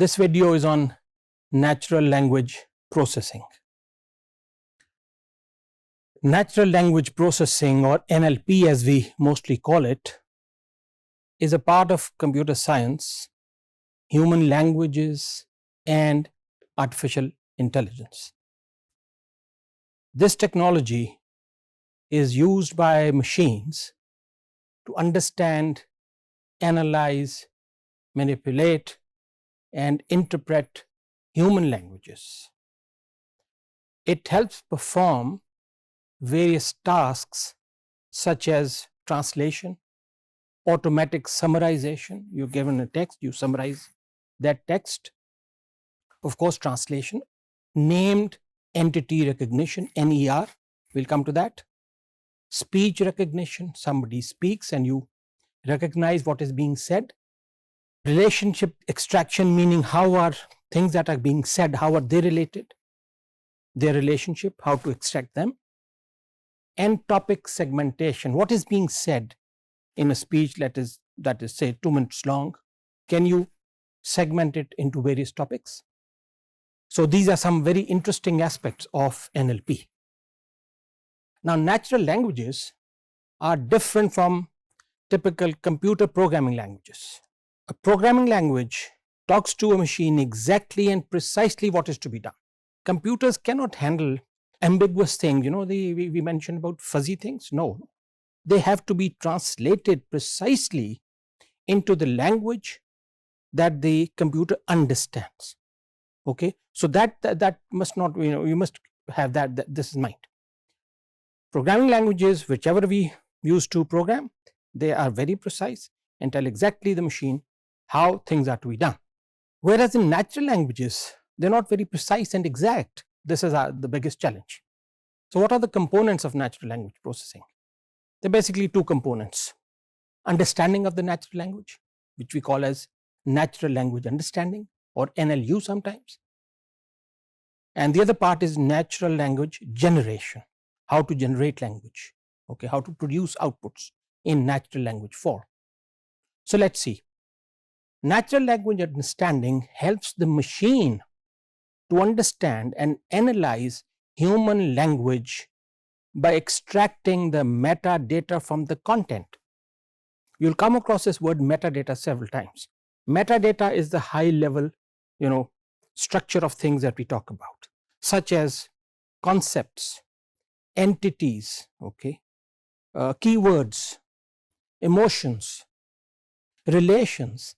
This video is on natural language processing. Natural language processing, or NLP as we mostly call it, is a part of computer science, human languages, and artificial intelligence. This technology is used by machines to understand, analyze, manipulate, and interpret human languages. It helps perform various tasks such as translation, automatic summarization. You're given a text, you summarize that text. Of course, translation, named entity recognition, NER, we'll come to that. Speech recognition, somebody speaks and you recognize what is being said. Relationship extraction, meaning how are things that are being said, how are they related, their relationship, how to extract them. And topic segmentation, what is being said in a speech that is say 2 minutes long, can you segment it into various topics? So these are some very interesting aspects of NLP. Now, natural languages are different from typical computer programming languages. A programming language talks to a machine exactly and precisely what is to be done. Computers cannot handle ambiguous things, we mentioned about fuzzy things. No, they have to be translated precisely into the language that the computer understands. Okay, so that must not, you must have that this in mind. Programming languages, whichever we use to program, they are very precise and tell exactly the machine how things are to be done. Whereas in natural languages, they're not very precise and exact. This is the biggest challenge. So what are the components of natural language processing? They're basically two components: understanding of the natural language, which we call as natural language understanding, or NLU sometimes. And the other part is natural language generation, how to generate language, okay, how to produce outputs in natural language form. So let's see. Natural language understanding helps the machine to understand and analyze human language by extracting the metadata from the content. You'll come across this word metadata several times. Metadata is the high level, structure of things that we talk about, such as concepts, entities, okay, keywords, emotions, relations,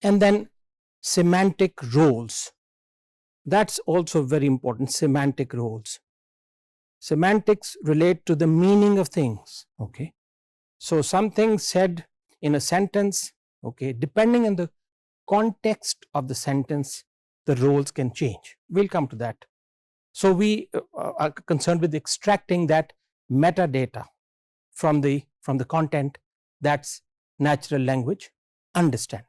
and then semantic roles. That's also very important, semantic roles. Semantics relate to the meaning of things, okay. So something said in a sentence, okay, depending on the context of the sentence, the roles can change. We'll come to that. So we are concerned with extracting that metadata from the content. That's natural language understanding.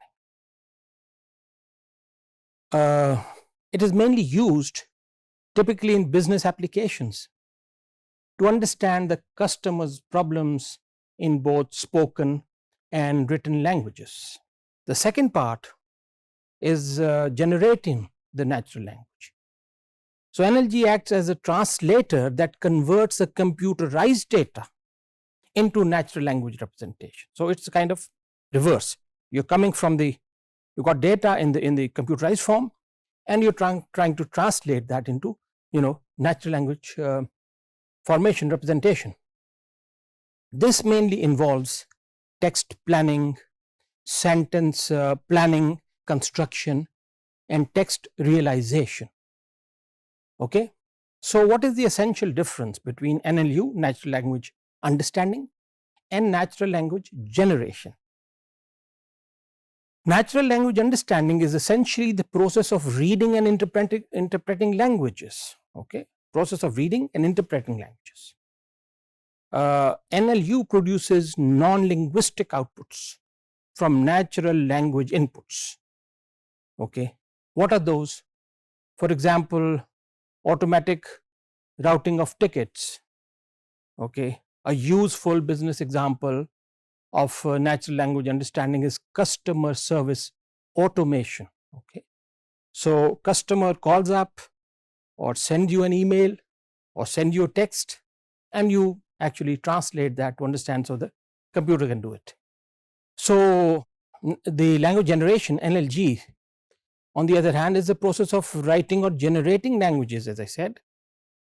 It is mainly used typically in business applications to understand the customer's problems in both spoken and written languages. The second part is generating the natural language. So NLG acts as a translator that converts the computerized data into natural language representation. So it's a kind of reverse. You're coming from you got data in the computerized form, and you're trying to translate that into natural language formation representation. This mainly involves text planning, sentence planning, construction, and text realization. Okay, so what is the essential difference between NLU, natural language understanding, and natural language generation? Natural language understanding is essentially the process of reading and interpreting languages. Okay, process of reading and interpreting languages. NLU produces non-linguistic outputs from natural language inputs. Okay, what are those? For example, automatic routing of tickets. Okay, a useful business example of natural language understanding is customer service automation. Okay. So customer calls up or sends you an email or send you a text, and you actually translate that to understand so the computer can do it. So the language generation, NLG, on the other hand, is the process of writing or generating languages, as I said,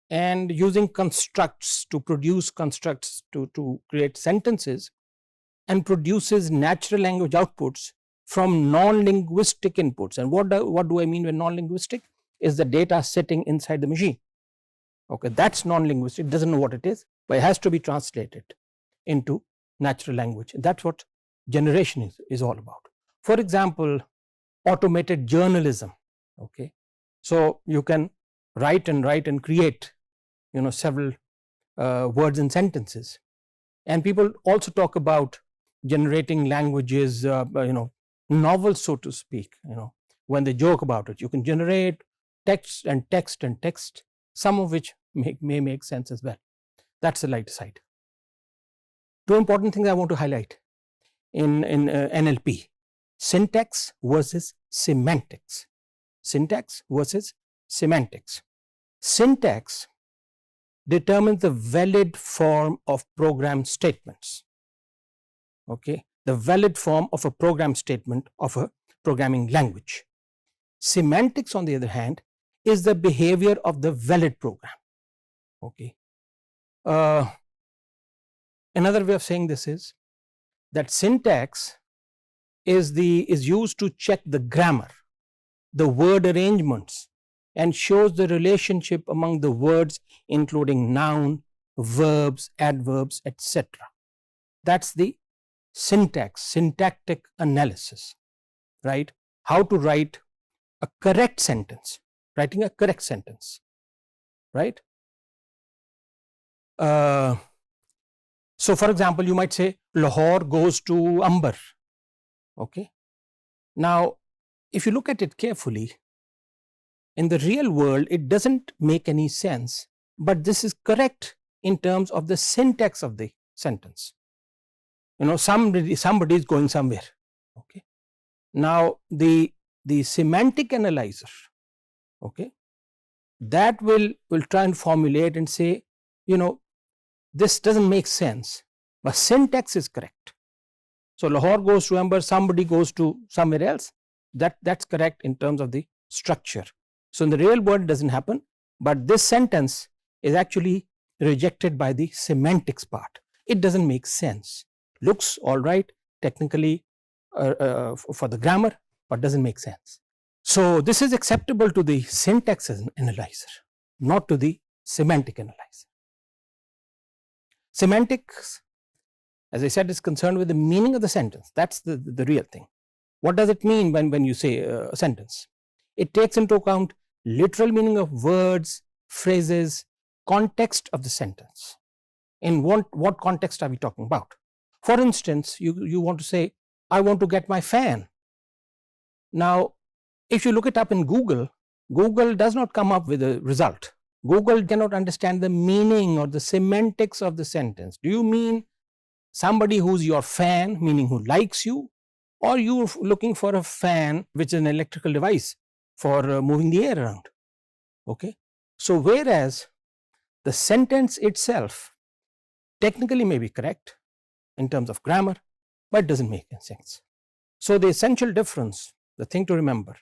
and using constructs to produce constructs to create sentences, and produces natural language outputs from non-linguistic inputs. And what do I mean by non-linguistic? Is the data sitting inside the machine. Okay, that's non-linguistic, doesn't know what it is, but it has to be translated into natural language. And that's what generation is all about. For example, automated journalism. Okay, so you can write and create, several words and sentences. And people also talk about generating languages, novels, so to speak. When they joke about it, you can generate text and text and text, some of which may make sense as well. That's the lighter side. Two important things I want to highlight in NLP: syntax versus semantics. Syntax versus semantics. Syntax determines the valid form of program statements. Okay, the valid form of a program statement of a programming language. Semantics, on the other hand, is the behavior of the valid program. Okay. Another way of saying this is that syntax is used to check the grammar, the word arrangements, and shows the relationship among the words, including noun, verbs, adverbs, etc. That's the syntax, syntactic analysis, right? How to write a correct sentence, writing a correct sentence, right? So for example, you might say Lahore goes to Amber. Okay. Now, if you look at it carefully, in the real world, it doesn't make any sense, but this is correct in terms of the syntax of the sentence. Somebody is going somewhere. Okay. Now, the semantic analyzer, okay, that will try and formulate and say, this doesn't make sense, but syntax is correct. So Lahore goes to Amber, somebody goes to somewhere else. That's correct in terms of the structure. So in the real world, it doesn't happen, but this sentence is actually rejected by the semantics part. It doesn't make sense. Looks all right technically for the grammar, but doesn't make sense. So this is acceptable to the syntax analyzer, not to the semantic analyzer. Semantics, as I said, is concerned with the meaning of the sentence. That's the real thing. What does it mean when you say a sentence? It takes into account literal meaning of words, phrases, context of the sentence. In what context are we talking about? For instance, you want to say, I want to get my fan. Now, if you look it up in Google, Google does not come up with a result. Google cannot understand the meaning or the semantics of the sentence. Do you mean somebody who's your fan, meaning who likes you, or you're looking for a fan, which is an electrical device for moving the air around? Okay. So whereas the sentence itself technically may be correct in terms of grammar, but it doesn't make any sense. So the essential difference, the thing to remember,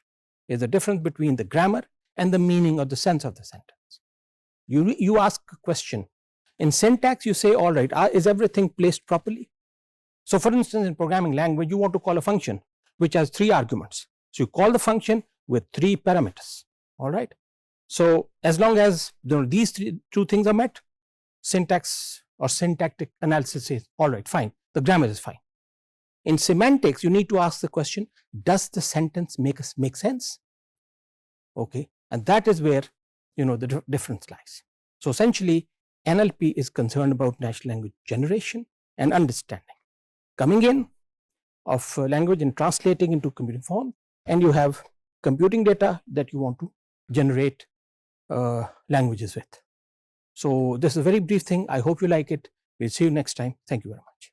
is the difference between the grammar and the meaning or the sense of the sentence. You ask a question. In syntax, you say, all right, is everything placed properly? So for instance, in programming language, you want to call a function which has 3 arguments. So you call the function with 3 parameters. All right. So as long as these two things are met, syntax or syntactic analysis is all right, fine. The grammar is fine. In semantics, you need to ask the question, does the sentence make sense? Okay. And that is where the difference lies. So essentially, NLP is concerned about natural language generation and understanding, coming in of language and translating into computing form, and you have computing data that you want to generate languages with. So this is a very brief thing. I hope you like it. We'll see you next time. Thank you very much.